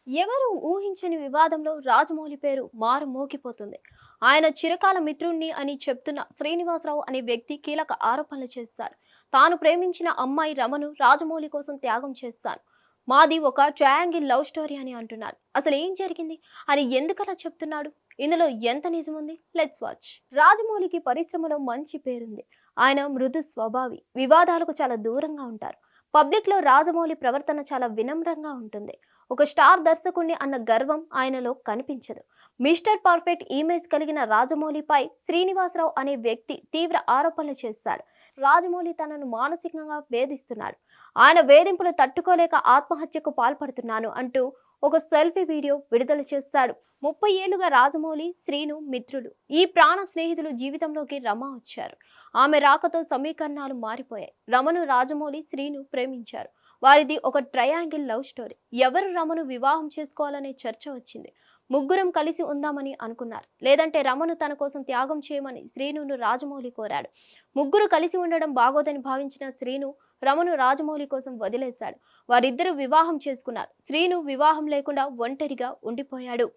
ఎవరు ఊహించని వివాదంలో రాజమౌళి పేరు మారు మోగిపోతుంది. ఆయన చిరకాల మిత్రుణ్ణి అని చెప్తున్న శ్రీనివాసరావు అనే వ్యక్తి కీలక ఆరోపణలు చేశారు. తాను ప్రేమించిన అమ్మాయి రమను రాజమౌళి కోసం త్యాగం చేశాను, మాది ఒక ట్రయాంగిల్ లవ్ స్టోరీ అని అంటున్నారు. అసలు ఏం జరిగింది అని ఎందుకలా చెప్తున్నాడు? ఇందులో ఎంత నిజముంది? Let's watch. రాజమౌళికి పరిశ్రమలో మంచి పేరుంది. ఆయన మృదు స్వభావి, వివాదాలకు చాలా దూరంగా ఉంటారు. పబ్లిక్ లో రాజమౌళి ప్రవర్తన చాలా వినమ్రంగా ఉంటుంది. ఒక స్టార్ దర్శకుణ్ణి అన్న గర్వం ఆయనలో కనిపించదు. మిస్టర్ పర్ఫెక్ట్ ఇమేజ్ కలిగిన రాజమౌళిపై శ్రీనివాసరావు అనే వ్యక్తి తీవ్ర ఆరోపణలు చేశాడు. రాజమౌళి తనను మానసికంగా వేధిస్తున్నాడు, ఆయన వేధింపులు తట్టుకోలేక ఆత్మహత్యకు పాల్పడుతున్నాను అంటూ ఒక సెల్ఫీ వీడియో విడుదల చేశాడు. 30 ఏళ్లుగా రాజమౌళి, శ్రీను మిత్రులు. ఈ ప్రాణ స్నేహితులు జీవితంలోకి రమ వచ్చారు. ఆమె రాకతో సమీకరణాలు మారిపోయాయి. రమను రాజమౌళి, శ్రీను ప్రేమించారు. వారిది ఒక ట్రయాంగిల్ లవ్ స్టోరీ. ఎవరు రమను వివాహం చేసుకోవాలనే చర్చ వచ్చింది. ముగ్గురం కలిసి ఉందామని అనుకున్నారు. లేదంటే రమను తన కోసం త్యాగం చేయమని శ్రీనును రాజమౌళి కోరాడు. ముగ్గురు కలిసి ఉండడం బాగోదని భావించిన శ్రీను రమను రాజమౌళి కోసం వదిలేశాడు. వారిద్దరూ వివాహం చేసుకున్నారు. శ్రీను వివాహం లేకుండా ఒంటరిగా ఉండిపోయాడు.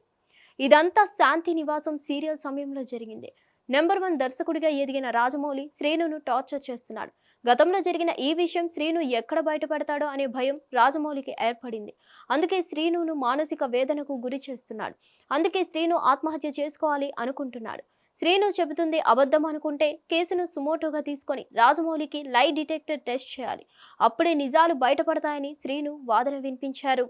ఇదంతా శాంతి నివాసం సీరియల్ సమయంలో జరిగింది. నెంబర్ 1 దర్శకుడిగా ఎదిగిన రాజమౌళి శ్రీనును టార్చర్ చేస్తున్నాడు. గతంలో జరిగిన ఈ విషయం శ్రీను ఎక్కడ బయటపడతాడో అనే భయం రాజమౌళికి ఏర్పడింది. అందుకే శ్రీనును మానసిక వేదనకు గురి చేస్తున్నాడు. అందుకే శ్రీను ఆత్మహత్య చేసుకోవాలి అనుకుంటున్నాడు. శ్రీను చెబుతుంది అబద్ధం అనుకుంటే కేసును సుమోటోగా తీసుకొని రాజమౌళికి లై డిటెక్టర్ టెస్ట్ చేయాలి. అప్పుడే నిజాలు బయటపడతాయని శ్రీను వాదన వినిపించారు.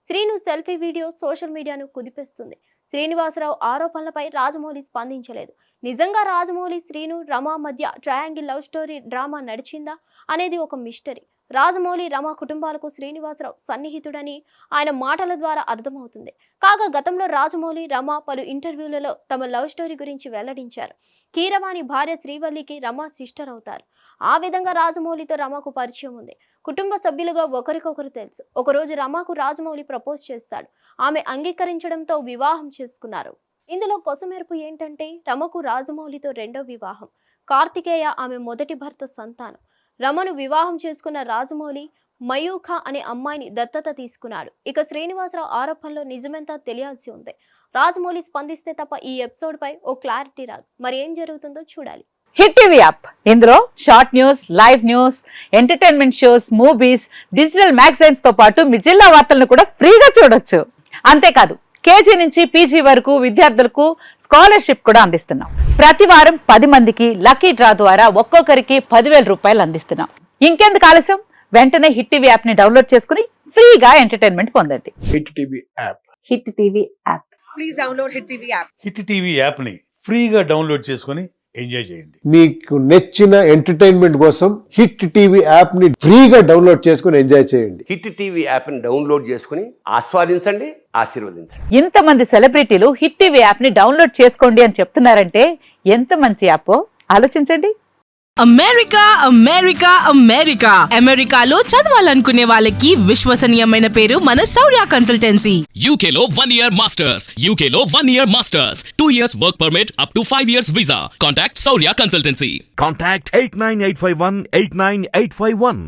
శ్రీను సెల్ఫీ వీడియో సోషల్ మీడియాను కుదిపేస్తుంది. శ్రీనివాసరావు ఆరోపణలపై రాజమౌళి స్పందించలేదు. నిజంగా రాజమౌళి, శ్రీను, రమ మధ్య ట్రయాంగిల్ లవ్ స్టోరీ డ్రామా నడిచిందా అనేది ఒక మిస్టరీ. రాజమౌళి, రమ కుటుంబాలకు శ్రీనివాసరావు సన్నిహితుడని ఆయన మాటల ద్వారా అర్థమవుతుంది. కాగా గతంలో రాజమౌళి, రమ పలు ఇంటర్వ్యూలలో తమ లవ్ స్టోరీ గురించి వెల్లడించారు. కీరవాణి భార్య శ్రీవల్లికి రమ సిస్టర్ అవుతారు. ఆ విధంగా రాజమౌళితో రమకు పరిచయం ఉంది. కుటుంబ సభ్యులుగా ఒకరికొకరు తెలుసు. ఒకరోజు రమకు రాజమౌళి ప్రపోజ్ చేస్తాడు. ఆమె అంగీకరించడంతో వివాహం చేసుకున్నారు. ఇందులో కొసమెరుపు ఏంటంటే రమకు రాజమౌళితో రెండో వివాహం. కార్తికేయ ఆమె మొదటి భర్త సంతానం. రమను వివాహం చేసుకున్న రాజమౌళి మయూఖ అనే అమ్మాయిని దత్తత తీసుకున్నాడు. ఇక శ్రీనివాసరావు ఆరోపణలో నిజమెంతా తెలియాల్సి ఉంది. రాజమౌళి స్పందిస్తే తప్ప ఈ ఎపిసోడ్ పై ఓ క్లారిటీ రాదు. మరి ఏం జరుగుతుందో చూడాలి. హిట్ టీవీ యాప్, ఇందులో short news, live news, entertainment shows, movies, digital magazines తో పాటు మీ జిల్లా వార్తలను కూడా ఫ్రీగా చూడొచ్చు. అంతేకాదు కేజీ నుంచి పీజీ వరకు విద్యార్థులకు స్కాలర్షిప్ కూడా అందిస్తున్నాం. ప్రతి వారం 10 మందికి లక్కీ డ్రా ద్వారా ఒక్కొక్కరికి 10,000 రూపాయలు అందిస్తున్నాం. ఇంకెందుకు ఆలస్యం, వెంటనే హిట్ టీవీ యాప్ ని డౌన్లోడ్ చేసుకుని ఫ్రీగా ఎంటర్టైన్మెంట్ పొందండి. Hit TV app. Hit TV app. Please download hit TV app. Hit TV app ని ఫ్రీగా డౌన్లోడ్ చేసుకుని ఎంజాయ్ చేయండి. మీకు నచ్చిన ఎంటర్టైన్మెంట్ కోసం హిట్ టీవీ యాప్ ని ఫ్రీగా డౌన్లోడ్ చేసుకుని ఎంజాయ్ చేయండి. హిట్ టీవీ యాప్ ని డౌన్లోడ్ చేసుకుని ఆస్వాదించండి, ఆశీర్వదించండి. ఇంతమంది సెలబ్రిటీలు హిట్ టీవీ యాప్ ని డౌన్లోడ్ చేసుకోండి అని చెప్తున్నారంటే ఎంత మంచి యాప్ ఆలోచించండి. అమెరికా అమెరికా అమెరికా అమెరికాలో చదవాలనుకునే వాళ్ళకి విశ్వసనీయమైన పేరు మన శౌర్య కన్సల్టెన్సీ. UK లో 1 year masters. UK లో 1 year masters. 2 years work permit up to 5 years visa. Contact Saurya Consultancy. Contact 89851 89851.